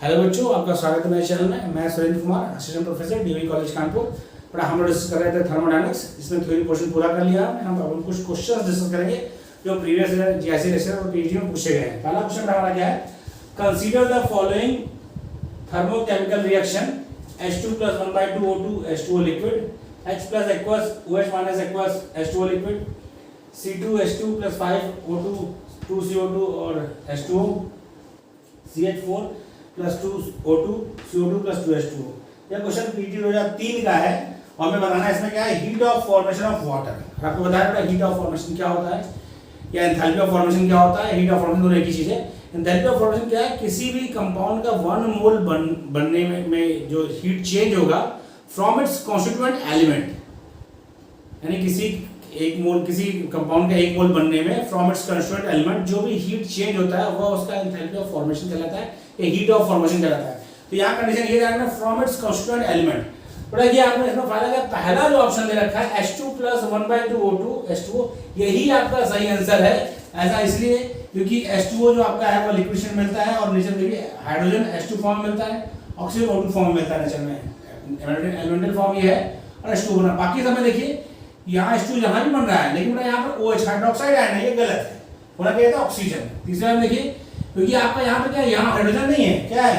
Hello बच्चों, आपका स्वागत है मेरे चैनल में। मैं Surendra Kumar, assistant professor DV college Kanpur. बड़ा हम लोग डिस्कस कर रहे थे थर्मोडायनेमिक्स, इसमें थ्योरी पोर्शन पूरा कर लिया। हम अब कुछ क्वेश्चंस डिस्कस करेंगे जो प्रीवियस जीआईसी लेक्चर और पीएचडी में पूछे गए हैं। पहला क्वेश्चन हमारा क्या है, consider the following thermochemical reaction H2 + 1/2 O2 H2O liquid, H plus aqueous OH minus aqueous H2O liquid, C2 H2 + 5 O2 2 CO2 और H2O, CH4 + 2 O2 CO2 + 2 H2O। यह क्वेश्चन पीटी 2003 का है और हमें बताना है इसमें क्या है, heat of formation of water. आपको बताया था हीट ऑफ फॉर्मेशन क्या होता है या एंथैल्पी ऑफ फॉर्मेशन क्या होता है। हीट ऑफ फॉर्मेशन दोनों एक ही चीज है। एंथैल्पी ऑफ फॉर्मेशन क्या है, किसी भी कंपाउंड का 1 मोल बनने में जो हीट चेंज होगा फ्रॉम इट्स कॉन्स्टिट्यूएंट एलिमेंट, यानी किसी कंपाउंड का 1 मोल बनने में फ्रॉम इट्स कॉन्स्टिट्यूएंट एलिमेंट जो भी हीट चेंज होता है वह उसका एंथैल्पी ऑफ फॉर्मेशन कहलाता है, ये हीट ऑफ फॉर्मेशन कहलाता है। तो यहाँ कंडीशन ये रहना फ्रॉम इट्स कॉन्स्टिट्यूएंट एलिमेंट। बड़ा ये आपने इसमें फायदा क्या, पहला जो ऑप्शन दे रखा है H2 + 1/2 O2 H2O, यही आपका सही आंसर है। ऐसा इसलिए क्योंकि H2O जो आपका है वो लिक्विड स्टेट मिलता है और नेचर में हाइड्रोजन H2 फॉर्म मिलता है, ऑक्सीजन O2 फॉर्म मिलता है नेचर में। एलिमेंटल फॉर्म ये है और H2O बना। बाकी समय देखिए यहाँ H2 जहाँ भी बन रहा है लेकिन यहाँ पर OH हाइड्रोक्साइड आयन है, ये गलत है, होना चाहिए था ऑक्सीजन। तीसरा में देखिए क्योंकि आपका यहाँ पे क्या है, यहाँ हाइड्रोजन नहीं है, क्या है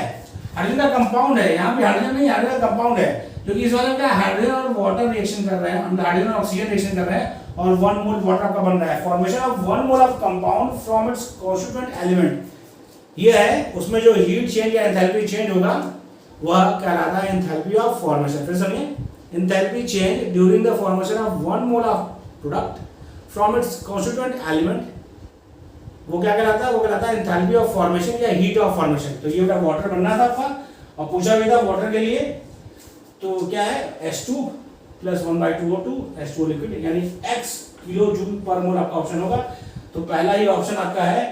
हाइड्रोजन का कंपाउंड है, यहाँ पे हाइड्रोजन नहीं, हाइड्रोजन का कंपाउंड है। क्योंकि इस वाले में क्या हाइड्रोजन और वाटर रिएक्शन कर रहे हैं, हम हाइड्रोजन और ऑक्सीजन रिएक्शन कर रहे हैं और 1 मोल वाटर आपका बन रहा है। Formation of 1 mole of compound from its constituent element, ये है उसमें जो हीट चेंज या एंथैल्पी चेंज होगा वह कहलाता है एंथैल्पी ऑफ फॉर्मेशन। फिर सुनिए, enthalpy change during the formation of 1 mole of product from its constituent element, वो क्या कहलाता है, वो कहलाता है एंथैल्पी ऑफ फॉर्मेशन या हीट ऑफ फॉर्मेशन। तो ये वाटर बनना था आपका और पूछा भी था वाटर के लिए, तो क्या है H2 + 1/2 O2 H2O लिक्विड, यानी x किलो जूल पर मोल आपका ऑप्शन होगा। तो पहला ही ऑप्शन आपका है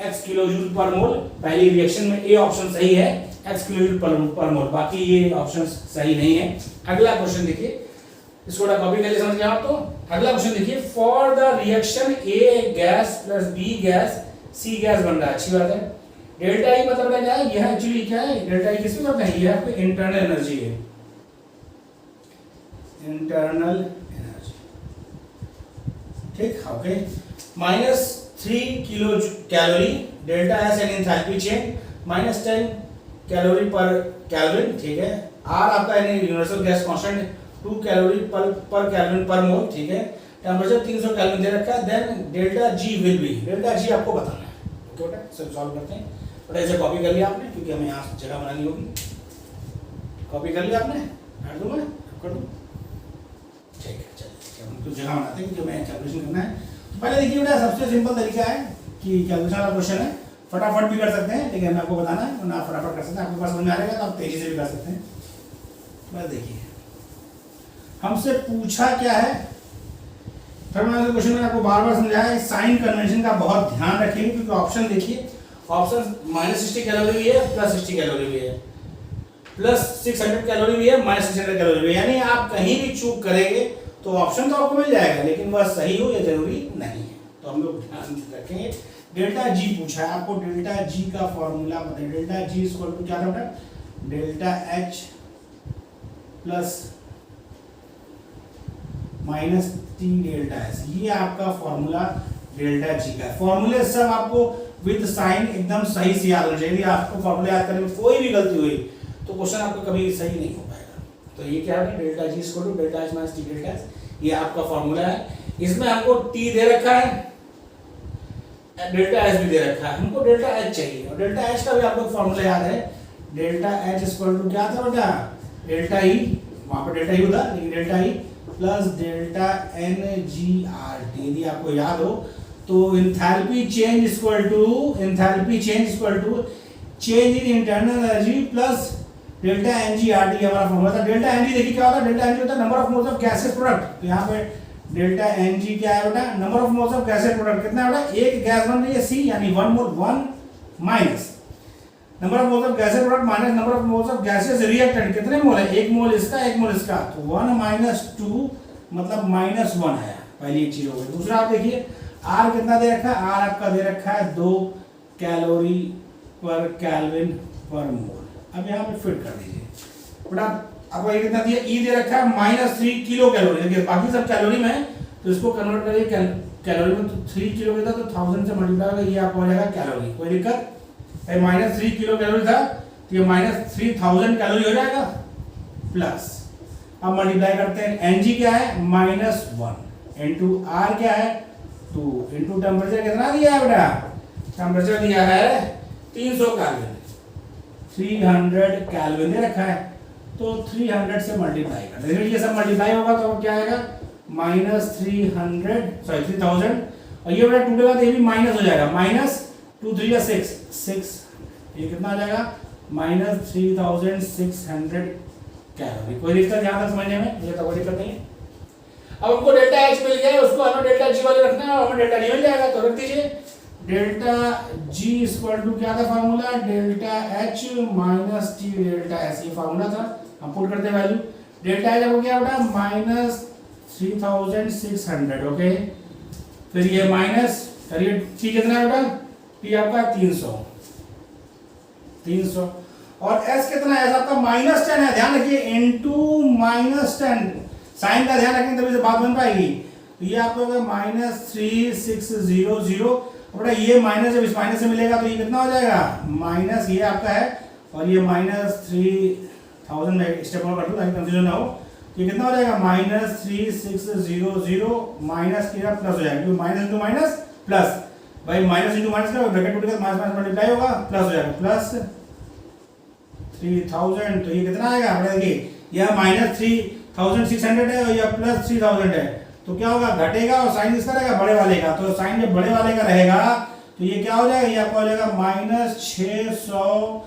x किलो जूल पर मोल, पहली रिएक्शन में ए ऑप्शन सही है, x किलो जूल पर मोल, बाकी ये ऑप्शन सही नहीं है। अगला क्वेश्चन देखिए, इसको कॉपी कर ले, समझ गए आप। तो अगला क्वेश्चन देखिए, for the reaction A gas + B gas C gas बन रहा है, अच्छी बात है। डेल्टा ई मतलब क्या है, यह एक्चुअली क्या है, डेल्टा ई किसमें मतलब है, यह आपकी इंटरनल एनर्जी है, इंटरनल एनर्जी, ठीक, okay. -3 kilo calorie, delta S and enthalpy change -10 calorie पर केल्विन, ठीक है। आर आपका यानी यूनिवर्सल गैस कांस्टेंट 2 कैलोरी पर केल्विन पर मोल, ठीक है। टेंपरेचर 300 केल्विन दे रखा है। Then delta G will be, delta G आपको बताना है, ओके बेटा। सब सॉल्व करते हैं। बड़ा इसे कॉपी कर लिया आपने, क्योंकि हमें यहाँ जगह बनानी होगी। कॉपी कर लिया आपने, हट दूँ मैं, कर दूँ, ठीक है। चलिए हम कुछ जगह बनाते हैं क्योंकि हमें कैलकुलेशन करना है। तो पहले देखिए बेटा, सबसे सिंपल तरीका है कि कैलकुलेशन वाला क्वेश्चन है, फटाफट भी कर सकते हैं, लेकिन मैं आपको बताना है वरना आप फटाफट कर सकते हैं, आपके पास समझ में आ जाएगा तो आप तेजी से भी कर सकते हैं। बस देखिए हमसे पूछा क्या है, थर्मोडायनामिक्स क्वेश्चन में आपको बार बार समझाया है, साइन कन्वेंशन का बहुत ध्यान रखिए, क्योंकि ऑप्शन देखिए, ऑप्शन -60 कैलोरी भी है, +60 कैलोरी भी है, +600 कैलोरी भी है, -600 कैलोरी भी है, यानी आप कहीं भी चूक करेंगे तो ऑप्शन तो आपको मिल जाएगा, लेकिन वह सही हो यह जरूरी नहीं है। तो हम लोग ध्यान रखेंगे। डेल्टा जी पूछा है आपको, डेल्टा जी का फॉर्मूला बताइए। डेल्टा जी इक्वल टू क्या था बेटा, delta H plus -T delta S, ये आपका फॉर्मूला डेल्टा जी का। फॉर्मूले सब आपको विद साइन एकदम सही से याद होना चाहिए। यदि आपको फॉर्मूला याद करने में कोई भी गलती हुई तो क्वेश्चन आपको कभी सही नहीं हो पाएगा। तो ये क्या है, delta G equal to delta H - T delta S, ये आपका फॉर्मूला है। इसमें हमको T दे रखा है, डेल्टा एच भी दे रखा है, हमको डेल्टा एच चाहिए और डेल्टा एच का भी आपको फॉर्मूला याद है। डेल्टा एच इक्वल टू क्या था बेटा, डेल्टा ई, वहां पर डेल्टा ई होता लेकिन delta E plus delta NgRT, यदि आपको याद हो तो enthalpy change equal to change in internal energy plus delta NgRT हमारा फॉर्मूला था। डेल्टा Ng देखिए क्या होता है, डेल्टा Ng होता है number of moles of gases product. तो यहाँ पे डेल्टा Ng क्या है बेटा, number of moles of gases product कितना है बेटा, एक गैस बन रही है C, यानी 1 मोल, 1 minus number of moles of gases product minus number of moles of gases reactant, कितने मोल है, 1 मोल इसका 1 मोल इसका, तो 1 - 2 मतलब -1 आया, पहली एक चीज हो गई। दूसरा आप देखिए R कितना दे रखा है, R आपका दे रखा है 2 कैलोरी पर केल्विन पर मोल, अब यहाँ पे फिट कर दीजिए बेटा। आपको ये कितना दिया, ई दे रखा है -3 किलो कैलोरी, देखिए बाकी सब कैलोरी में है तो इसको कन्वर्ट करिए कैलोरी में, तो 3 किलो का था तो 1000 से मल्टीप्लाई होगा, ये आपको हो जाएगा कैलोरी। कोई दिक्कत है, -3 किलो कैलोरी था तो ये -3000 कैलोरी हो जाएगा प्लस। अब मल्टीप्लाई करते हैं, एनजी क्या है -1 इनटू आर क्या है 2 इनटू टेम्परेचर कितना दिया है बेटा, टेम्परेचर दिया है 300 केल्विन, 300 केल्विन दे रखा है, तो 300 से मल्टीप्लाई कर देंगे, ये सब मल्टीप्लाई होगा तो क्या आएगा -3000 और ये बेटा टूटेगा तो ये भी माइनस हो जाएगा, -2 3 या 6, ये कितना आ जाएगा -3600 कैलोरी। कोई दिक्कत यहाँ तक समझने में, ये तो कोई दिक्कत नहीं है। अब हमको डेल्टा एच मिल गया है, उसको हमें डेल्टा जी वाले रखना है और हमें डेल्टा डी मिल जाएगा, तो रख दीजिए डेल्टा जी इक्वल टू क्या था formula, delta H minus T delta S, ये फार्मूला था, हम पुट करते हैं वैल्यू। डेल्टा एच हो गया बेटा -3600, ओके, फिर ये माइनस करिए टी कितना है बेटा, टी आपका 300 और एस कितना है, एस आपका -10 है, ध्यान रखिए इनटू -10, साइन का ध्यान रखेंगे तभी से बात बन पाएगी। तो ये आपको -3600, बेटा ये माइनस जब इस माइनस से मिलेगा तो ये कितना हो जाएगा माइनस, ये आपका है और ये -3000 में स्टेप और कर दूं ताकि कंफ्यूजन ना हो, ये कितना हो जाएगा -3600 माइनस किया प्लस हो जाएगा, क्योंकि माइनस इंटू माइनस प्लस, भाई माइनस इंटू माइनस का ब्रैकेट टूटेगा तो माइनस मल्टीप्लाई होगा प्लस हो जाएगा, प्लस 3000, तो ये कितना आएगा बेटा, देखिए यह -3600 है और यह +3000 है, तो क्या होगा घटेगा और साइन किसका रहेगा बड़े वाले का, तो साइन जब बड़े वाले का रहेगा तो ये क्या हो जाएगा, ये आपको हो जाएगा -600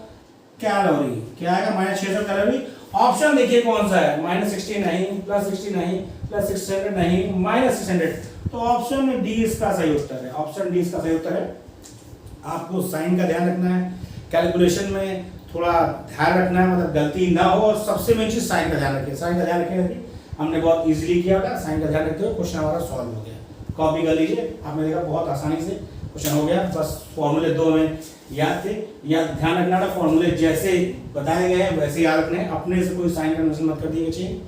कैलोरी, क्या आएगा -600 कैलोरी। ऑप्शन देखिए कौन सा है, -60 नहीं, +60 नहीं, +600 नहीं, -600, तो ऑप्शन डी इसका सही उत्तर है, ऑप्शन डी इसका सही उत्तर है। आपको साइन का ध्यान रखना है, कैलकुलेशन में थोड़ा ध्यान रखना है, मतलब गलती ना हो, और सबसे मेन चीज साइन का ध्यान रखिए, साइन का ध्यान रखिए। हमने बहुत इजीली किया था, साइन का ध्यान रखते हुए क्वेश्चन हमारा सॉल्व हो गया। कॉपी कर लीजिए, आपने देखा बहुत आसानी से क्वेश्चन हो गया, बस फॉर्मूले 2 में याद थे, या ध्यान रखना था फॉर्मूले जैसे बताए गए हैं वैसे याद रखने, अपने से कोई साइन कन्वर्शन मत कर दिए चाहिए,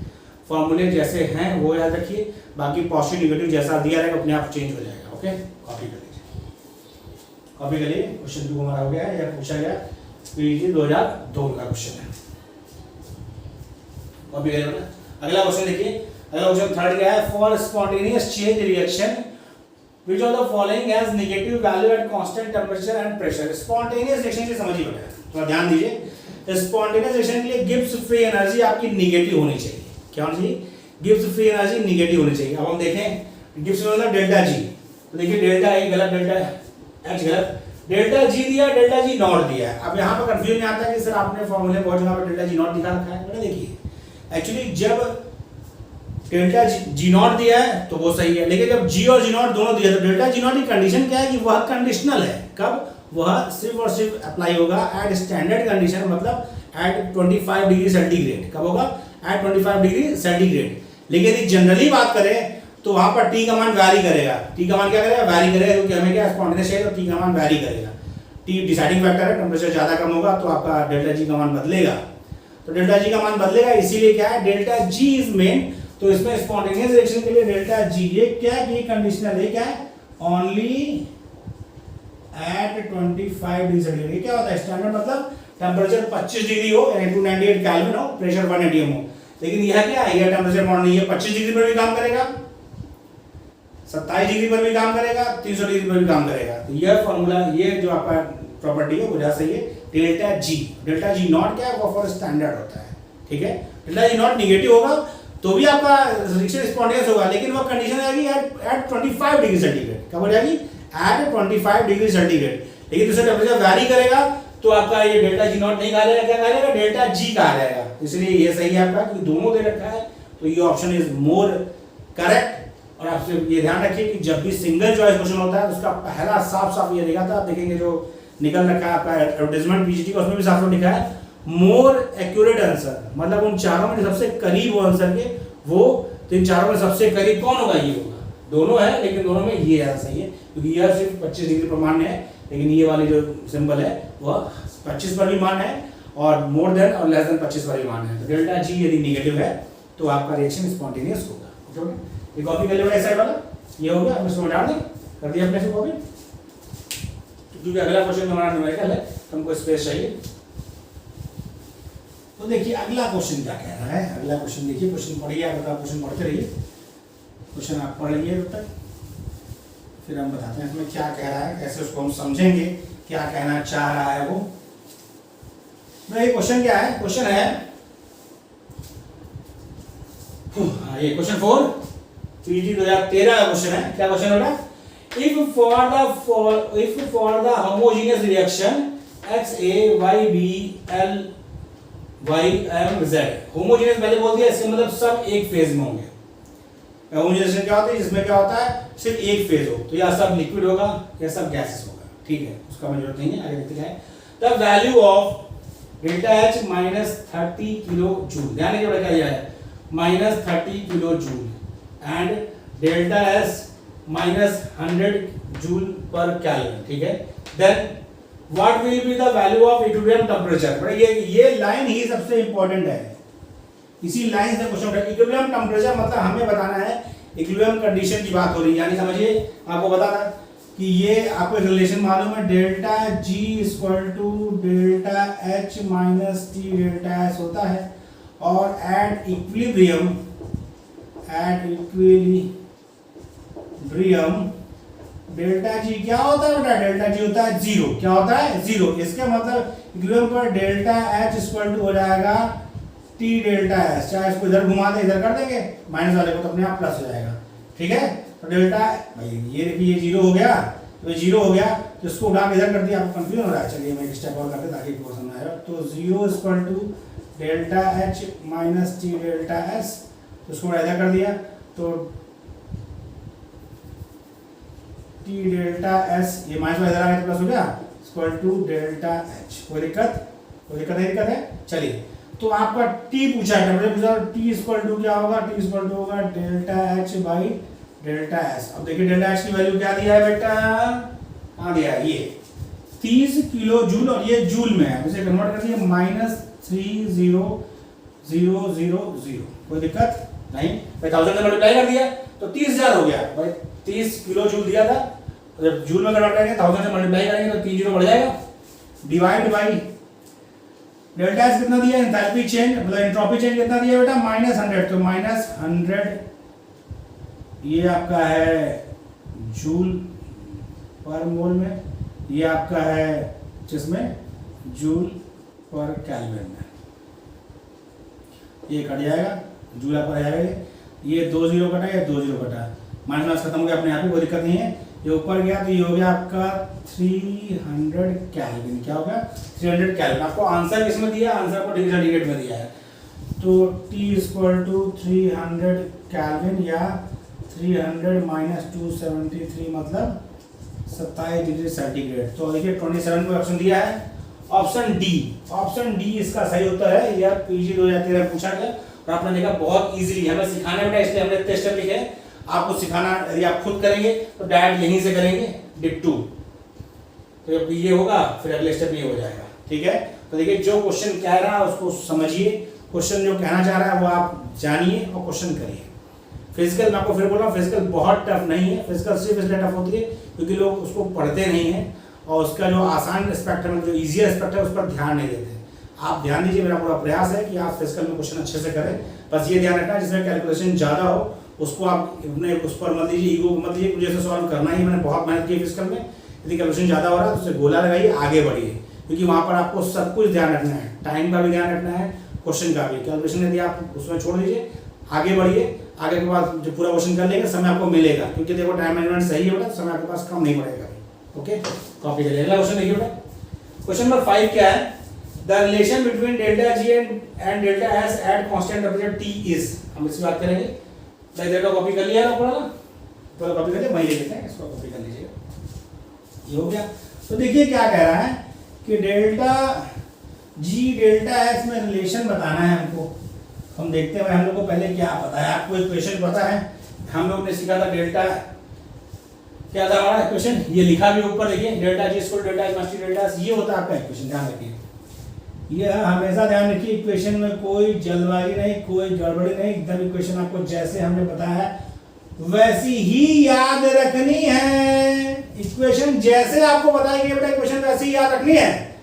फॉर्मूले जैसे हैं वो याद रखिए, बाकी पॉजिटिव नेगेटिव जैसा दिया रहेगा अपने आप चेंज हो जाएगा। ओके, कॉपी कर लीजिए, कॉपी करिए। क्वेश्चन 2 हमारा हो गया है, या पूछा गया पीजी 2002 का क्वेश्चन है, कॉपी करिए बेटा। अगला क्वेश्चन देखिए, अगला क्वेश्चन थर्ड क्या है, for spontaneous change reaction which of the following has negative value at constant temperature and pressure। Spontaneous reaction से समझिए बेटा, थोड़ा ध्यान दीजिए। स्पॉन्टेनियस रिएक्शन के लिए गिब्स फ्री एनर्जी आपकी नेगेटिव होनी चाहिए, क्या होनी चाहिए, गिब्स फ्री एनर्जी नेगेटिव होनी चाहिए। अब हम देखें गिब्स मतलब डेल्टा जी, तो देखिए डेल्टा ए गलत, डेल्टा एच गलत, डेल्टा जी दिया, डेल्टा जी नॉट दिया है। अब यहाँ पर कंफ्यूजन नहीं आता कि सर आपने फॉर्मूले बहुत जगह पर डेल्टा जी नॉट दिखा रखा है, देखिए एक्चुअली जब डेल्टा जी नॉट दिया है तो वो सही है, लेकिन जब जी और जी नॉट दोनों दिया तो डेल्टा जी नॉट की कंडीशन क्या है कि वह कंडीशनल है, कब, वह सिर्फ और सिर्फ अप्लाई होगा एट स्टैंडर्ड कंडीशन, मतलब एट 25 डिग्री सेंटीग्रेड, कब होगा एट 25 डिग्री सेंटीग्रेड। लेकिन यदि जनरली बात करें तो वहां पर टी का मान वैरी करेगा, टी का मान क्या करेगा वैरी करेगा, क्योंकि हमें क्या स्पॉन्टेनियस चाहिए तो टी का मान वैरी करेगा, टी डिसाइडिंग फैक्टर है, टेम्परेचर ज्यादा कम होगा तो आपका डेल्टा जी का मान बदलेगा, तो डेल्टा जी का मान बदलेगा, इसीलिए क्या है डेल्टा जी इज मेन। तो इसमें स्पॉन्टेनियस रिएक्शन के लिए डेल्टा जी ये क्या है कि कंडीशनल है, क्या है ओनली एट 25 डिग्री सेंटीग्रेड। क्या होता है स्टैंडर्ड मतलब टेम्परेचर 25 डिग्री हो यानी 298 केल्विन हो, प्रेशर 1 atm हो, लेकिन यह क्या है, यह टेम्परेचर मॉडल नहीं है, 25 डिग्री पर भी काम करेगा, 27 डिग्री पर भी काम करेगा, 300 डिग्री पर भी काम करेगा। तो यह फॉर्मूला, ये जो आपका प्रॉपर्टी है वो जैसा ही है डेल्टा जी नॉट क्या है वो फॉर स्टैंडर्ड होता है, ठीक है। डेल्टा जी नॉट निगेटिव होगा तो भी आपका रिएक्शन स्पॉन्टेनियस होगा, लेकिन वो कंडीशन आएगी एट 25 डिग्री सेंटीग्रेड, कब हो जाएगी एट 25 डिग्री सेंटीग्रेड, लेकिन दूसरा टेम्परेचर वैरी करेगा तो आपका ये डेल्टा जी नॉट नहीं कहा जाएगा, क्या कहा जाएगा डेल्टा जी कहा जाएगा। इसलिए ये सही है आपका, क्योंकि दोनों दे रखा है तो ये ऑप्शन इज मोर करेक्ट। और आपसे ये ध्यान रखिए कि जब भी सिंगल चॉइस क्वेश्चन होता है तो उसका पहला साफ ये रहेगा, था आप देखेंगे जो निकल रखा है आपका एडवर्टाइजमेंट पीजीटी का, उसमें भी साफ लिखा है मोर एक्यूरेट आंसर, मतलब उन चारों में सबसे करीब हो आंसर के वो, तो इन चारों में सबसे करीब कौन होगा, ये होगा। दोनों है लेकिन दोनों में ये ज्यादा सही है, क्योंकि यह सिर्फ 25 डिग्री पर मान्य है, लेकिन ये वाली जो सिंबल है वह 25 पर भी मान्य है और मोर देन और लेस देन 25 वाली मान है, तो डेल्टा जी यदि नेगेटिव है तो आपका रिएक्शन स्पॉन्टेनियस होगा। ओके, ये कॉपी कर लेगा इस साइड वाला, ये हो गया, हम इसको डाल दें, कर दिया अपने से कॉपी, क्योंकि अगला क्वेश्चन हमारा न्यूमेरिकल है, हमको स्पेस चाहिए। तो देखिए अगला क्वेश्चन क्या कह रहा है, अगला क्वेश्चन देखिए, क्वेश्चन पढ़िए, आप बताओ, क्वेश्चन पढ़ते रहिए, क्वेश्चन आप पढ़ लीजिए तब तक, फिर हम बताते हैं इसमें क्या कह रहा है, कैसे उसको हम समझेंगे, क्या कहना चाह रहा है वो। तो ये क्वेश्चन क्या है, क्वेश्चन है ये क्वेश्चन 4 पीजी 2013 का क्वेश्चन है। क्या क्वेश्चन हो रहा है, if for the homogeneous reaction XaYbL YmZ, homogeneous पहले बोल दिया, इसका मतलब सब एक फेज में होंगे। होमोजेनियस क्या होता है, जिसमें क्या होता है सिर्फ एक फेज हो, तो या सब लिक्विड होगा या सब गैसेस होगा, ठीक है, उसका हमें जरूरत नहीं है, आगे देखते हैं। The value of delta H -30 kilo joule, ध्यान रखिए क्या दिया है, -30 kilo joule and delta S -100 joule per kelvin, ठीक है। Then what will be the value of equilibrium temperature, but ये लाइन ही सबसे इंपॉर्टेंट है, इसी लाइन से क्वेश्चन उठा। इक्विलिब्रियम टेम्परेचर मतलब हमें बताना है, इक्विलिब्रियम कंडीशन की बात हो रही है, यानी समझिए आपको बताना है कि ये आपको रिलेशन मालूम है, delta G equal to delta H minus T delta S होता है, और एट इक्विलिब्रियम डेल्टा G क्या होता है बेटा, डेल्टा G होता है 0, क्या होता है 0, इसका मतलब इक्विलिब्रियम पर डेल्टा H इक्वल टू हो जाएगा T डेल्टा S, चाहे इसको इधर घुमा दे, इधर कर देंगे माइनस वाले को, तो अपने आप प्लस हो जाएगा, ठीक है। तो डेल्टा भाई ये देखिए ये 0 हो गया, तो ये 0 हो गया, तो इसको उठा के इधर कर दिया, आपको कंफ्यूजन हो रहा है, चलिए मैं एक स्टेप और करते ताकि आपको समझ आए। तो 0 equal to delta H minus T delta S, तो इसको इधर कर दिया, तो T डेल्टा S, ये माइनस वाला इधर आ गया तो प्लस हो गया, इक्वल टू डेल्टा H। कोई दिक्कत नहीं, दिक्कत है, चलिए। तो आपका T पूछा है, टेम्परेचर पूछा, T इक्वल टू क्या होगा, T इक्वल टू होगा delta H by delta S। अब देखिए डेल्टा H की वैल्यू क्या दिया है बेटा, हाँ दिया है ये 30 किलो जूल, और ये जूल में है, इसे कन्वर्ट कर दिया -30,000। कोई दिक्कत नहीं, भाई 1000 से मल्टीप्लाई कर दिया तो 30,000 हो गया, भाई 30 किलो जूल दिया था, जब जूल में कन्वर्ट करेंगे 1000 से मल्टीप्लाई करेंगे तो 3 जीरो बढ़ जाएगा, डिवाइड बाई डेल्टा S कितना दिया, एंथैल्पी चेंज मतलब एंट्रोपी चेंज कितना दिया बेटा, -100, तो -100 ये आपका है जूल पर मोल में, ये आपका है जिसमें जूल पर केल्विन में, ये कट जाएगा, जूल आपका जाएगा, ये 2 जीरो कटा, ये 2 जीरो कटा, माइनस खत्म हो गया अपने आप ही, कोई दिक्कत नहीं है। ये ऊपर गया तो ये हो गया आपका 300 केल्विन, क्या होगा 300 केल्विन। आपको आंसर किसमें दिया, आंसर आपको डिग्री सेंटीग्रेड में दिया है, तो T इक्वल टू 300 केल्विन या 300 माइनस 273 मतलब 27 डिग्री सेंटीग्रेड। तो देखिए 27 को ऑप्शन दिया है, ऑप्शन डी इसका सही उत्तर है। यह पीजी 2013 में पूछा गया और आपने देखा बहुत इजीली, हमें सिखाने बेटा इसलिए हमने इतने स्टेप लिखे हैं, आपको सिखाना यदि आप खुद करेंगे तो डायरेक्ट यहीं से करेंगे डिप 2, तो जब ये होगा फिर अगले स्टेप ये हो जाएगा, ठीक है। तो देखिए जो क्वेश्चन कह रहा है उसको समझिए, क्वेश्चन जो कहना चाह रहा है वो आप जानिए और क्वेश्चन करिए। फिजिकल मैं आपको फिर बोल रहा हूँ, फिजिकल बहुत टफ नहीं है, फिजिकल सिर्फ इसलिए टफ होती है क्योंकि लोग उसको पढ़ते नहीं हैं और उसका जो आसान एस्पेक्ट है, जो ईजी एस्पेक्ट है उस पर ध्यान नहीं देते। आप ध्यान दीजिए, मेरा पूरा प्रयास है कि आप फिजिकल में क्वेश्चन अच्छे से करें, बस ये ध्यान रखना जिसमें कैलकुलेशन ज़्यादा हो उसको आप अपने उस पर मत लीजिए, ईगो मत लीजिए, मुझे से सॉल्व करना ही, मैंने बहुत मेहनत की फिजिकल में, यदि कैलकुलेशन ज़्यादा हो रहा है तो उसे गोला लगाइए, आगे बढ़िए, क्योंकि वहाँ पर आपको सब कुछ ध्यान रखना है, टाइम का भी ध्यान रखना है, क्वेश्चन का भी। कैलकुलेशन यदि आप उसमें छोड़ दीजिए, आगे बढ़िए, आगे के बाद जो पूरा क्वेश्चन कर लेंगे समय आपको मिलेगा, क्योंकि देखो टाइम मैनेजमेंट सही होगा तो समय आपके पास कम नहीं पड़ेगा। ओके, कॉपी करिए। अगला क्वेश्चन देखिए बेटा, क्वेश्चन नंबर 5 क्या है, the relation between delta G and delta S at constant temperature T is. हम इसकी बात करेंगे, मैं देखो कॉपी कर लिया ना, पूरा तो कॉपी कर लिया, वहीं ले लेते हैं, इसको कॉपी कर लीजिएगा, ये हो गया। तो देखिए क्या कह रहा है कि डेल्टा G डेल्टा S में रिलेशन बताना है हमको। हम देखते हैं हम लोग को पहले क्या पता है, आपको इक्वेशन पता है, हम लोग ने सीखा था डेल्टा, क्या था हमारा इक्वेशन, ये लिखा भी ऊपर देखिए, delta G equal delta S minus T delta S, ये होता है आपका इक्वेशन, ध्यान रखिए। ये हमेशा ध्यान रखिए, इक्वेशन में कोई जल्दबाजी नहीं, कोई गड़बड़ी नहीं, एकदम इक्वेशन आपको जैसे हमने बताया है वैसी ही याद रखनी है। इक्वेशन जैसे आपको बताएंगे बेटा इक्वेशन वैसी ही याद रखनी है।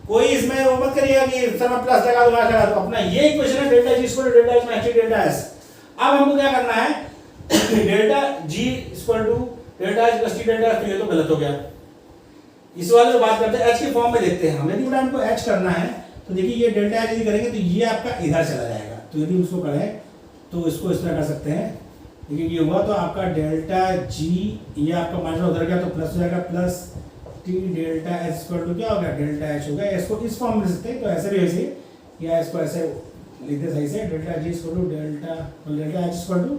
कोई इसमें वो मत करिएगा कि सर मैं प्लस लगा दूंगा लगा दो। अपना ये इक्वेशन है delta G equal to delta H minus delta S. अब हमको क्या करना है, delta G equal to delta H plus T delta S, तो ये तो गलत हो गया। इस वाले से बात करते हैं, एच के फॉर्म में देखते हैं हम। यदि बेटा हमको एच करना है तो देखिए ये डेल्टा एच यदि करेंगे तो ये आपका इधर चला जाएगा। तो यदि उसको करें तो इसको इस तरह कर सकते हैं। देखिए ये हुआ तो आपका डेल्टा जी, ये आपका माइनस उधर गया तो प्लस हो जाएगा, plus T delta H equal to क्या हो गया, डेल्टा एच हो गया। इसको इस फॉर्म में लिख सकते हैं, तो ऐसे भी ऐसे, या इसको ऐसे लिख दे सही से, delta G equal to delta H equal to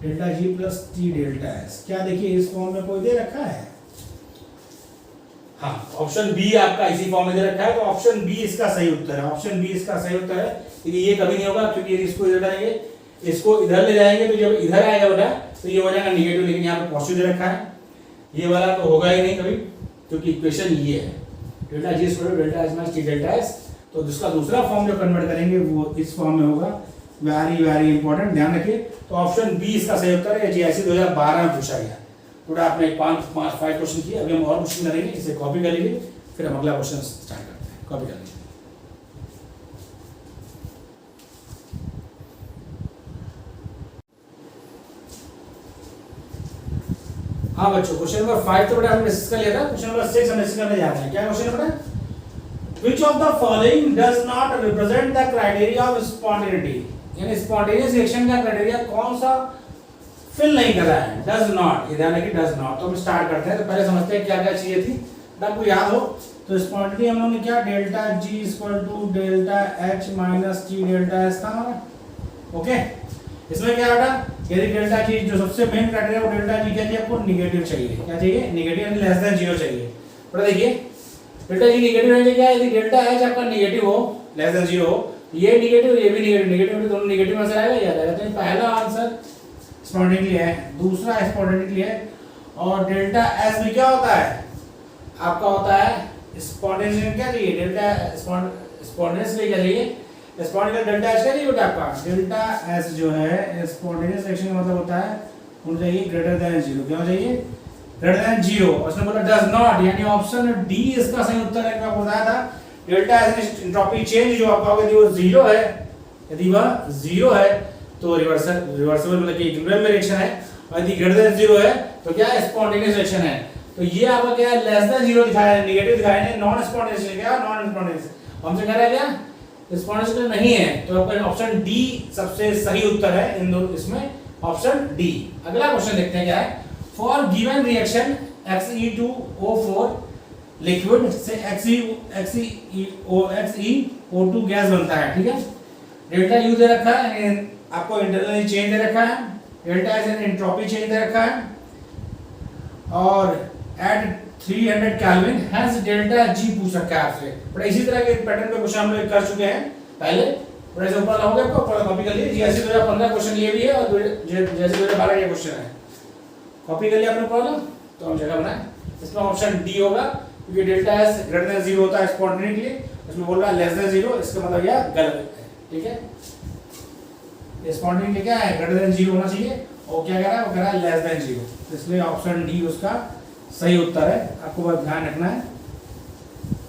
delta G plus T delta H. क्या देखिए इस फॉर्म में कोई दे रखा है? हाँ, ऑप्शन बी आपका इसी फॉर्म में दे रखा है, तो ऑप्शन बी इसका सही उत्तर है। ऑप्शन बी इसका सही उत्तर है, क्योंकि ये कभी नहीं होगा, क्योंकि यदि इसको इधर डालेंगे, इसको इधर ले जाएंगे तो जब इधर आएगा बेटा तो ये हो जाएगा निगेटिव, लेकिन यहाँ पे पॉजिटिव दे रखा है। ये वाला तो होगा ही नहीं कभी, क्योंकि इक्वेशन ये है delta G equal to delta H minus T delta S. तो जिसका दूसरा फॉर्म जो कन्वर्ट करेंगे वो इस फॉर्म में होगा। वेरी वेरी इंपॉर्टेंट, ध्यान रखिए। तो ऑप्शन बी इसका सही उत्तर है। जीआईसी 2012 में पूछा गया। थोड़ा आपने 5 क्वेश्चन किए, अभी हम और क्वेश्चन करेंगे, इसे कॉपी कर लीजिए, फिर हम अगला क्वेश्चन स्टार्ट करते हैं। कॉपी कर लीजिए। हाँ बच्चों, क्वेश्चन नंबर 5 तो बेटा हमने डिस्कस कर लिया था। क्वेश्चन नंबर 6 हम डिस्कस करने जा रहे हैं। क्या क्वेश्चन है बेटा? Which of the following does not represent the criteria of spontaneity? यानी स्पॉन्टेनियस रिएक्शन का क्राइटेरिया कौन सा फिल नहीं कर रहा है? डज नॉट, ये ध्यान रखिए डज नॉट। तो हम स्टार्ट करते हैं। तो पहले समझते हैं क्या क्या चाहिए थी, आपको याद हो तो स्पॉन्टेनिटी हम लोगों ने क्या, delta G equal to delta H minus T delta S था हमारा। ओके, इसमें क्या बेटा, यदि डेल्टा जी जो सबसे मेन क्राइटेरिया वो डेल्टा जी क्या चाहिए आपको, निगेटिव चाहिए। क्या चाहिए? निगेटिव, यानी लेस देन 0 चाहिए। पर देखिए डेल्टा जी निगेटिव है, क्या? यदि डेल्टा एच आपका निगेटिव हो, लेस देन 0 हो, ये निगेटिव ये भी निगेटिव, निगेटिव दोनों निगेटिव में से आएगा, याद आएगा। तो पहला आंसर स्पॉन्टेनियसली है, दूसरा स्पॉन्टेनियसली है। और डेल्टा एस भी क्या होता है आपका, होता है स्पॉन्टेनियस। क्या चाहिए? डेल्टा स्पॉन्टेनियसली क्या चाहिए, स्पॉन्टेनियस डेल्टा एच क्या चाहिए बेटा आपका, डेल्टा एस जो है स्पॉन्टेनियस रिएक्शन का मतलब होता है उनको चाहिए ग्रेटर देन 0। क्या चाहिए? Greater than 0। उसने बोला डज नॉट, यानी ऑप्शन डी इसका सही उत्तर है। मैं बताया था डेल्टा एस एंट्रोपी चेंज जो आपका होगा, यदि वो 0 है, यदि वह 0 है तो रिवर्सिबल मतलब कि इक्विलिब्रियम में रिएक्शन है। और यदि ग्रेटर देन 0 है तो क्या है, स्पॉन्टेनियस रिएक्शन है। तो ये आपका क्या है, लेस देन 0 दिखाया है, नेगेटिव दिखाया है, नॉन स्पॉन्टेनियस। क्या नॉन स्पॉन्टेनियस हमसे कह रहा है क्या, स्पॉन्टेनियस नहीं है। तो आपका ऑप्शन डी सबसे सही उत्तर है इन दोनों, इसमें ऑप्शन डी। अगला क्वेश्चन देखते हैं क्या है। For given reaction Xe2O4 liquid से XeO2 गैस बनता है। ठीक है, डेल्टा यू दे रखा है, आपको इंटरनल चेंज दे रखा है, डेल्टा एस एंट्रोपी चेंज दे रखा है, और at 300 kelvin hence delta G पूछ रखा है आपसे। बट इसी तरह के पैटर्न पे क्वेश्चन हम लोग कर चुके हैं पहले। बट ऐसे ऊपर लाओगे आपको, ऊपर कॉपी कर लीजिए। जैसे 2015 क्वेश्चन ये भी है, और जैसे 2012 ये क्वेश्चन है, कॉपी कर लिया आपने प्रॉब्लम। तो हम जगह बनाए, इसमें ऑप्शन डी होगा, क्योंकि डेल्टा एस ग्रेटर देन 0 होता है स्पॉन्टेनियसली। इसमें बोल रहा है लेस देन 0, इसका मतलब यह गलत है। ठीक है, स्पॉन्टेनियसली क्या है, ग्रेटर देन 0 होना चाहिए, और क्या कह रहा है, वो कह रहा है लेस देन 0। तो इसलिए ऑप्शन डी उसका सही उत्तर है। आपको बस ध्यान रखना है।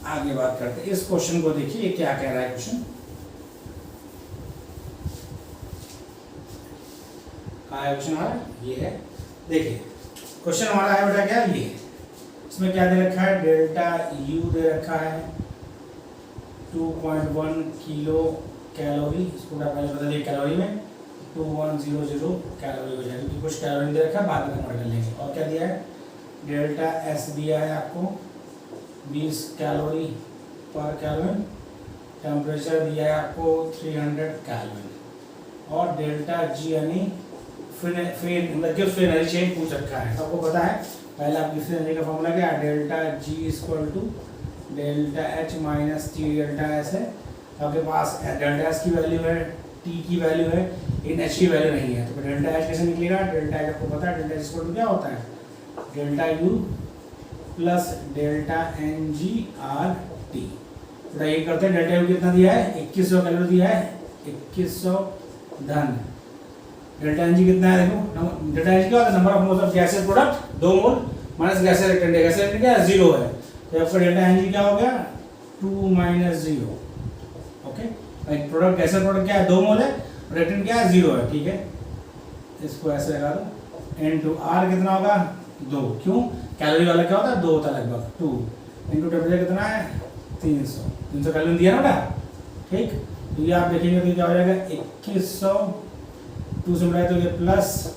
आगे बात करते हैं, इस क्वेश्चन को देखिए क्या कह रहा है क्वेश्चन। कहाँ है क्वेश्चन हमारा, ये है। देखिए क्वेश्चन हमारा है बेटा क्या, ये इसमें क्या दे रखा है, डेल्टा यू दे रखा है 2.1 किलो कैलोरी। इसको पहले बता दिए कैलोरी में 2100 कैलोरी हो जाएगी। कुछ कैलोरी दे रखा है, बाद में कन्वर्ट कर लेंगे। और क्या दिया है, डेल्टा एस दिया है आपको 20 कैलोरी पर केल्विन, टेम्परेचर दिया है आपको 300 केल्विन, और डेल्टा जी यानी फिर फ्री एनर्जी चेंज पूछ रखा है। आपको पता है पहले आपकी फ्री एनर्जी का फॉर्मूला क्या है, delta G equal to delta H minus T delta S है। आपके पास डेल्टा एस की वैल्यू है, टी की वैल्यू है, इन एच की वैल्यू नहीं है। तो डेल्टा एच कैसे निकलेगा, डेल्टा एच आपको पता है डेल्टा एच इक्वल टू क्या होता है, delta U plus delta N G R T. बेटा ये करते हैं, डेल्टा यू कितना दिया है 2100 कैलोरी दिया है, 2100 धन डेल्टा एनजी कितना है देखो, डेल्टा एनजी क्या होता है number of moles of gaseous product 2 mole minus gaseous reactant, gaseous reactant क्या है 0 है, तो आपका डेल्टा एनजी क्या हो गया 2 - 0। ओके, प्रोडक्ट गैसियस प्रोडक्ट क्या है 2 मोल है, रिएक्टेंट क्या है 0 है, ठीक है, इसको ऐसे लगा दो, N/R कितना होगा 2, क्यों कैलोरी वाला क्या होता है 2 होता है लगभग 2 इनटू टेम्परेचर कितना है 300 कैलोरी दिया ना बेटा, ठीक, तो ये आप देखेंगे तो क्या हो जाएगा 2100 2 से मिलाए तो ये प्लस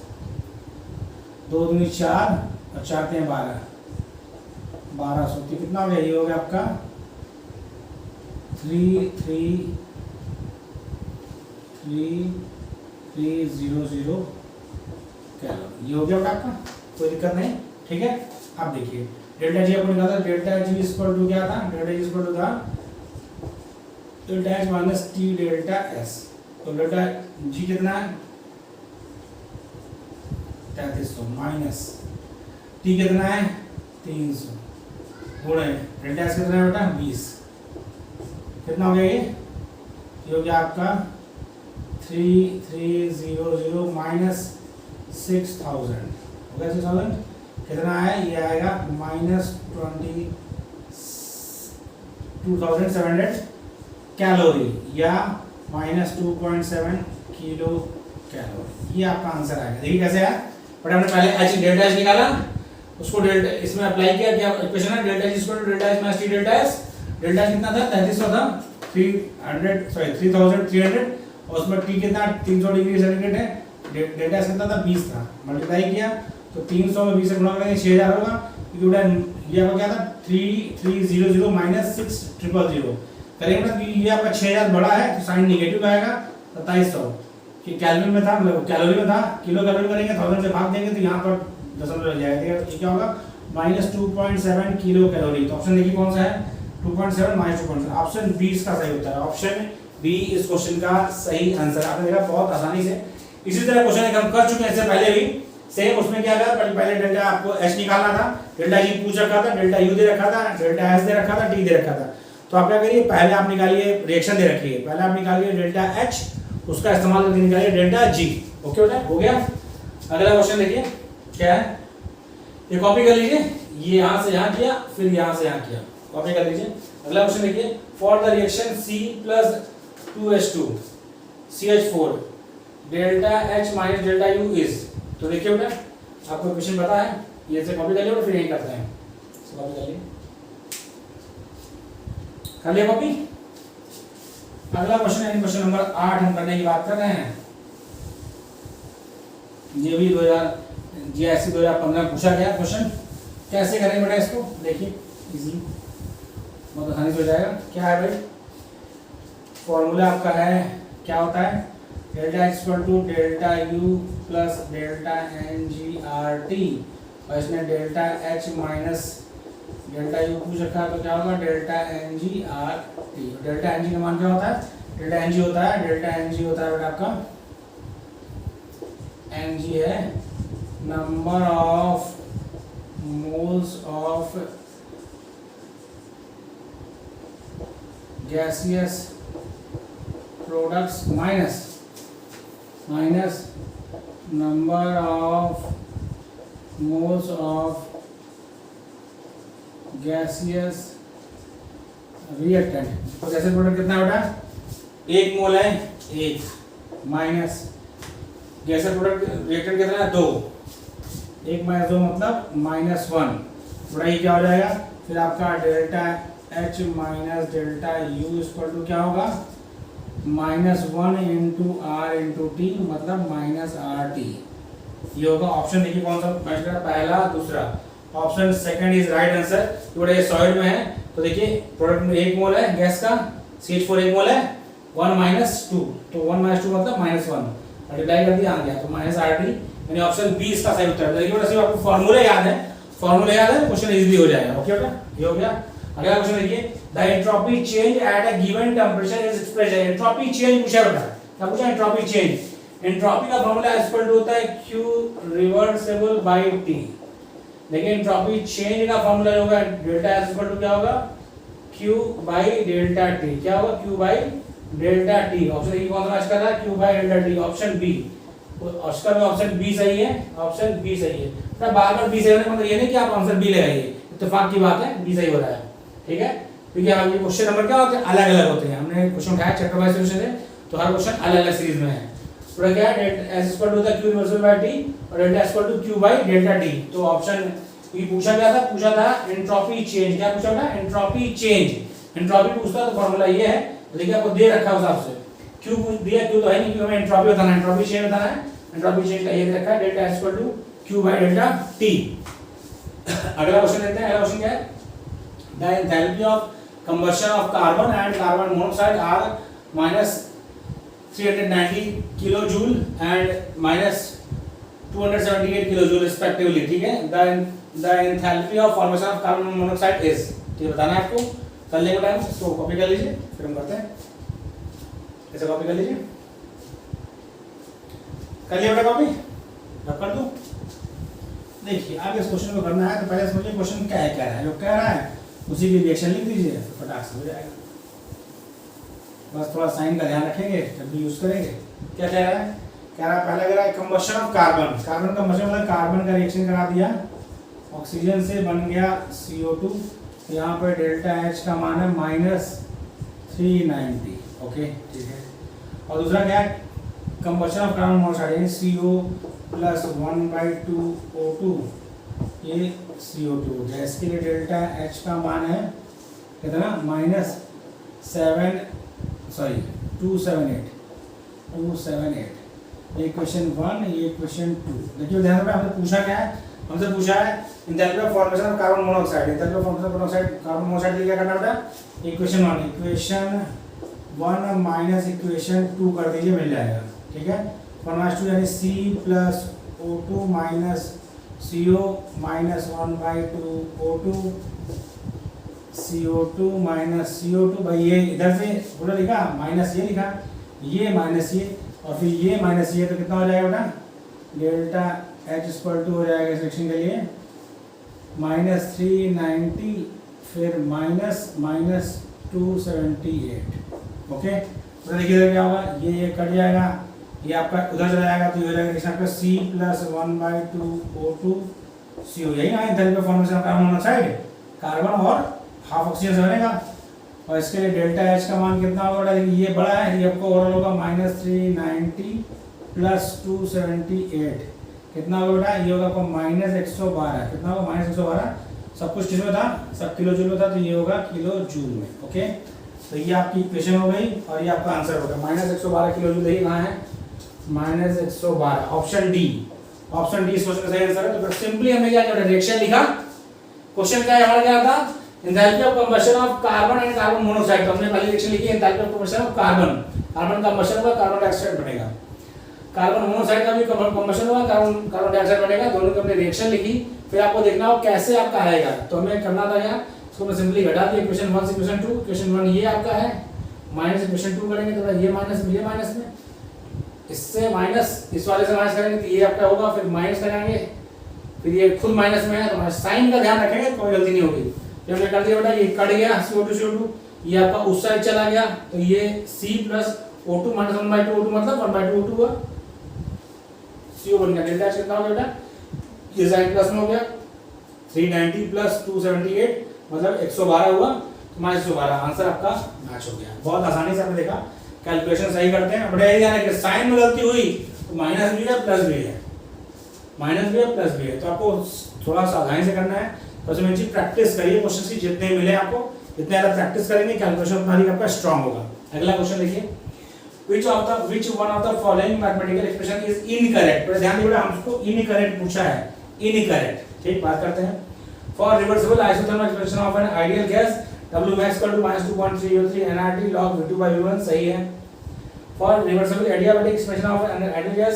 2 दूनी 4 और 4 3 1200, तो कितना हो गया, ये हो गया आपका 3300 कैलोरी, ये हो गया आपका, कोई दिक्कत नहीं, ठीक है। अब देखिए डेल्टा जी अपन निकाला, डेल्टा जी इक्वल टू क्या था, डेल्टा जी इक्वल टू था delta H minus T delta S, तो डेल्टा जी कितना है 3300 माइनस टी कितना है 300 गुणे डेल्टा एस कितना है बेटा 20, कितना हो गया ये हो गया आपका 3300 माइनस 6000 हो गया 6000, कितना है ये आएगा -22,700 कैलोरी या -2.7 किलो कैलोरी, ये आपका आंसर आएगा। देखिए कैसे है, बट हमने पहले एच डेल्टा एच निकाला, उसको डेल्टा इसमें अप्लाई किया, क्या इक्वेशन है delta H equal to delta H minus T delta S, delta कितना था 3300 था 3300 और उसमें टी कितना 300 डिग्री सेंटीग्रेड है, डेल्टा एस कितना था 20 था, मल्टीप्लाई किया तो 300 में 20 से गुणा करेंगे 6000 होगा, क्योंकि ये आपका क्या था 3300 माइनस 6000 करेंगे ना, ये आपका 6000 बड़ा है तो साइन नेगेटिव आएगा 2700 कि कैलोरी में था, मतलब कैलोरी में था, किलो कैलोरी करेंगे 1000 से भाग देंगे तो यहाँ पर दशमलव लग जाएगा, ये क्या होगा -2.7 किलो कैलोरी, तो ऑप्शन देखिए कौन सा है 2.7 -2.7, ऑप्शन बी इसका सही उत्तर है, ऑप्शन बी इस क्वेश्चन का सही आंसर। आपने देखा बहुत आसानी से, इसी तरह क्वेश्चन हम कर चुके हैं इससे पहले भी सेम, उसमें क्या था पहले डेल्टा आपको एच निकालना था, डेल्टा जी पूछ रखा था, डेल्टा यू दे रखा था, डेल्टा एस दे रखा था, टी दे रखा था, तो आप क्या करिए पहले आप निकालिए रिएक्शन दे रखिए, पहले आप निकालिए डेल्टा एच, उसका इस्तेमाल करके निकालिए डेल्टा जी। ओके बेटा हो गया। अगला क्वेश्चन देखिए क्या है, ये कॉपी कर लीजिए, ये यहाँ से यहाँ किया फिर यहाँ से यहाँ किया, कॉपी कर लीजिए। अगला क्वेश्चन देखिए, for the reaction C+2H2 CH4 delta H minus delta you is, तो देखिए बेटा आपको क्वेश्चन पता है, ये से कॉपी कर लिया और फिर यही करते हैं, कॉपी कर लिए, कर लिया कॉपी। अगला क्वेश्चन है क्वेश्चन नंबर 8 हम करने की बात कर रहे हैं, ये भी 2015 पूछा गया क्वेश्चन, कैसे करेंगे बेटा इसको देखिए, इजी बहुत आसानी से हो जाएगा। क्या है भाई फॉर्मूला आपका है, क्या होता है delta equal to delta U plus delta N G R T, और इसमें delta H minus delta U पूछ रखा है, तो क्या होगा delta N G R T. Delta N G का मान क्या होता है, डेल्टा एन जी होता है, डेल्टा एन जी होता है बेटा आपका, एन जी है number of moles of gaseous products minus number of moles of gaseous reactant. तो गैसियस प्रोडक्ट कितना बेटा 1 मोल है, 1 माइनस गैसियस प्रोडक्ट रिएक्टेंट कितना है 2, 1 - 2 मतलब -1, थोड़ा ये क्या हो जाएगा, फिर आपका delta H minus delta U equal to क्या होगा -1 इंटू आर इंटू टी मतलब -RT, ये होगा ऑप्शन। देखिए कौन सा पहला दूसरा, option second is right answer. थोड़ा ये सॉलिड में है तो देखिए प्रोडक्ट में 1 मोल है गैस का, CH4 1 मोल है, 1 - 2 तो 1 - 2 मतलब -1, मल्टीप्लाई कर दिया आ गया तो -RT, यानी ऑप्शन बी इसका सही उत्तर है। देखिए बेटा सिर्फ आपको फार्मूला याद है, क्वेश्चन इजीली हो जाएगा। ओके बेटा ये हो गया। अगला क्वेश्चन देखिए, the entropy change at a given temperature is expressed, entropy change पूछा बेटा, क्या पूछा एंट्रोपी चेंज, एंट्रोपी का फार्मूला इक्वल टू होता है Q रिवर्सिबल बाय T, लेकिन एंट्रोपी चेंज का फार्मूला होगा डेल्टा S इक्वल टू क्या होगा Q बाई डेल्टा टी, क्या होगा Q by delta T. Option A कौन सा मैच कर रहा है, Q by delta T, option B. उसका भी ऑप्शन बी सही है, ऑप्शन बी सही है। तो बार बार बी सही होने मतलब ये नहीं कि आप आंसर बी लगाइए, इत्तेफाक की बात है बी सही हो रहा है, ठीक है। क्योंकि हम ये क्वेश्चन नंबर क्या होते हैं, अलग अलग होते हैं। हमने क्वेश्चन उठाया चैप्टर वाइज सॉल्यूशन है, तो हर क्वेश्चन अलग अलग सीरीज में है। तो क्या है, एस इक्वल टू होता है Q इनवर्स बाय टी और delta equal to Q by delta T. तो ऑप्शन ये पूछा क्या था, पूछा था एंट्रोपी चेंज। क्या पूछा था, एंट्रोपी चेंज। एंट्रोपी पूछता तो फार्मूला ये है, देखिए आपको दे रखा है उस हिसाब से। Q पूछ दिया, Q तो है नहीं क्योंकि हमें एंट्रोपी बताना है, एंट्रोपी चेंज बताना है। एंट्रोपी चेंज का ये दे रखा है, delta equal to Q by delta T. अगला क्वेश्चन लेते हैं। अगला क्वेश्चन क्या है, the enthalpy of combustion of carbon and carbon monoxide are minus 390 kilo joule and minus 278 kilo joule respectively, ठीक है। The enthalpy of formation of carbon monoxide is, ये बताना है आपको। कर लेंगे टाइम, इसको कॉपी कर लीजिए, फिर हम करते हैं। ऐसे कॉपी कर लीजिए, कर लिया बेटा कॉपी, रब कर दूं। देखिए आप इस क्वेश्चन को करना है तो पहले समझिए क्वेश्चन क्या है, क्या है जो कह रहा है उसी की रिएक्शन लिख दीजिए, फटाक से हो जाएगा। बस थोड़ा साइन का ध्यान रखेंगे जब भी यूज करेंगे। क्या कह रहा है, कह रहा है पहला कह रहा है कंबशन ऑफ कार्बन। कार्बन का मतलब कार्बन का रिएक्शन करा दिया, ऑक्सीजन से बन गया CO2। यहाँ पर डेल्टा H का मान है -390, ओके ठीक है। और दूसरा क्या है, combustion of carbon monoxide CO plus 1/2 O2, ये CO2 गैस के लिए डेल्टा H का मान है कितना, -278। ये क्वेश्चन 1, ये क्वेश्चन 2। देखिए ध्यान से, हमसे पूछा क्या है, हमसे पूछा है enthalpy of formation of carbon monoxide. Enthalpy of formation of carbon monoxide के लिए क्या करना बेटा, इक्वेशन 1 माइनस इक्वेशन 2 कर दीजिए, मिल जाएगा, ठीक है। 1/2 यानी C plus O2 minus CO minus 1/2 O2, CO2 minus CO2। भाई ये इधर से पूरा लिखा, माइनस ये लिखा, ये माइनस ये और फिर ये माइनस ये, तो कितना हो जाएगा बेटा, डेल्टा H इक्वल टू हो जाएगा इस रिएक्शन के लिए -390 फिर माइनस 278, ओके। तो देखिए क्या होगा, ये कट जाएगा, ये आपका उधर चला जाएगा, तो ये हो जाएगा रिएक्शन आपका C प्लस 1/2 O2 CO। यही ना enthalpy of formation of carbon monoxide, carbon और हाफ ऑक्सीजन से बनेगा। और इसके लिए डेल्टा H का मान कितना होगा, देखिए ये बड़ा है, ये आपको ओवरऑल होगा -390 प्लस 278, कितना होगा बेटा, ये होगा आपको -112। कितना होगा, -112। सब कुछ किस में था, सब किलो जूल में था, तो ये होगा किलो जूल में, ओके। तो ये आपकी इक्वेशन हो गई और ये आपका आंसर होगा -112 किलो जूल। देखिए कहाँ है, -112, ऑप्शन डी। ऑप्शन डी इस क्वेश्चन का सही आंसर है। तो सिंपली हमने क्या किया, रिएक्शन लिखा। क्वेश्चन क्या है हमारा, क्या था, enthalpy of combustion of carbon and carbon monoxide. तो हमने पहले रिएक्शन लिखी enthalpy of combustion of carbon, carbon combustion होगा, कार्बन डाइऑक्साइड बनेगा। कार्बन मोनोऑक्साइड का भी कंबशन होगा, कार्बन डाइऑक्साइड बनेगा। दोनों की हमने रिएक्शन लिखी, फिर आपको देखना हो कैसे आपका आएगा। तो हमें करना था यहाँ, इसको मैं सिंपली घटा दिया, इक्वेशन 1 से इक्वेशन 2। इक्वेशन 1 ये आपका है, माइनस इक्वेशन 2 करेंगे तो ये माइनस में, इससे माइनस, इस वाले से माइनस करेंगे तो ये आपका होगा, फिर माइनस लगाएंगे, फिर ये खुद माइनस में है तो साइन का ध्यान रखेंगे, कोई गलती नहीं होगी। जब हमने कर दिया बेटा, ये कट गया CO2, ये आपका उस साइड चला गया, तो ये C plus O2 minus 1/2 O2 मतलब 1/2 O2 हुआ, CO बन गया। डेल्टा H कितना हो गया बेटा, ये साइन प्लस में हो गया, 390 प्लस 278 मतलब 112 हुआ, तो -112 आंसर आपका मैच हो गया। बहुत आसानी से आपने देखा, कैलकुलेशन सही करते हैं। बड़ा यही ध्यान रखिए, साइन में गलती हुई तो माइनस भी है प्लस भी है, माइनस भी है प्लस भी है, तो आपको थोड़ा सावधानी से करना है। तो इसमें जी प्रैक्टिस करिए क्वेश्चन की, जितने मिले आपको जितने ज़्यादा प्रैक्टिस करेंगे कैलकुलेशन उतना आपका स्ट्रांग होगा। अगला क्वेश्चन देखिए, which one of the following mathematical expression is incorrect। तो ध्यान दीजिए, हमको इनकरेक्ट पूछा है, इनकरेक्ट, ठीक। बात करते हैं। For reversible isothermal expression of an ideal gas, W max equal to -2.303 nRT log V2 by V1 सही है। For reversible adiabatic expression of an ideal gas,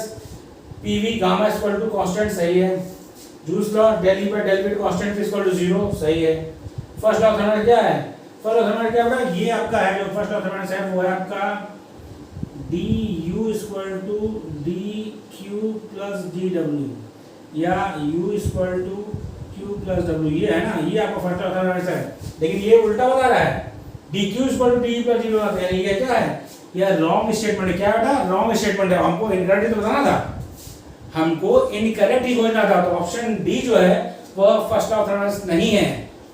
PV gamma equal to constant सही है। Juice law del E by del V constant is equal to 0 सही है। First law thermodynamics क्या है, first law thermodynamics क्या बेटा, ये आपका है जो फर्स्ट लॉ थर्मोडायनामिक्स है वो है आपका du equal to dq plus dw या u equal to q plus w, ये है ना, ये आपका फर्स्ट लॉ थर्मोडायनामिक्स है। लेकिन ये उल्टा बता रहा है, D Q equal to D U plus D V आता है, ये क्या है, यह रॉन्ग स्टेटमेंट है। क्या बेटा, रॉन्ग स्टेटमेंट है, हमको इनकरेक्ट तो बताना था, हमको इनकरेक्ट ही खोजना था। तो ऑप्शन डी जो है वह फर्स्ट ऑफ थर्मोडायनामिक्स नहीं है,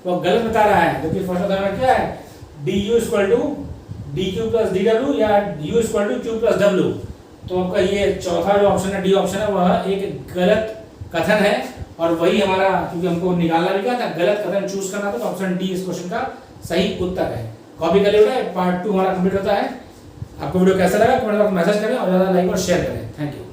वह गलत बता रहा है। क्योंकि फर्स्ट ऑफ थर्मोडायनामिक्स क्या है, D U equal to D Q plus D W या U equal to Q plus W. तो आपका ये चौथा जो ऑप्शन है, डी ऑप्शन है, वह एक गलत कथन है और वही हमारा, क्योंकि हमको निकालना भी क्या था, गलत कथन चूज करना था, तो ऑप्शन डी इस क्वेश्चन का सही उत्तर है। कॉपी कर लिया, पार्ट 2 हमारा कंप्लीट होता है। आपको वीडियो कैसा लगा कमेंट बॉक्स में मैसेज करें और ज़्यादा लाइक और शेयर करें। Thank you.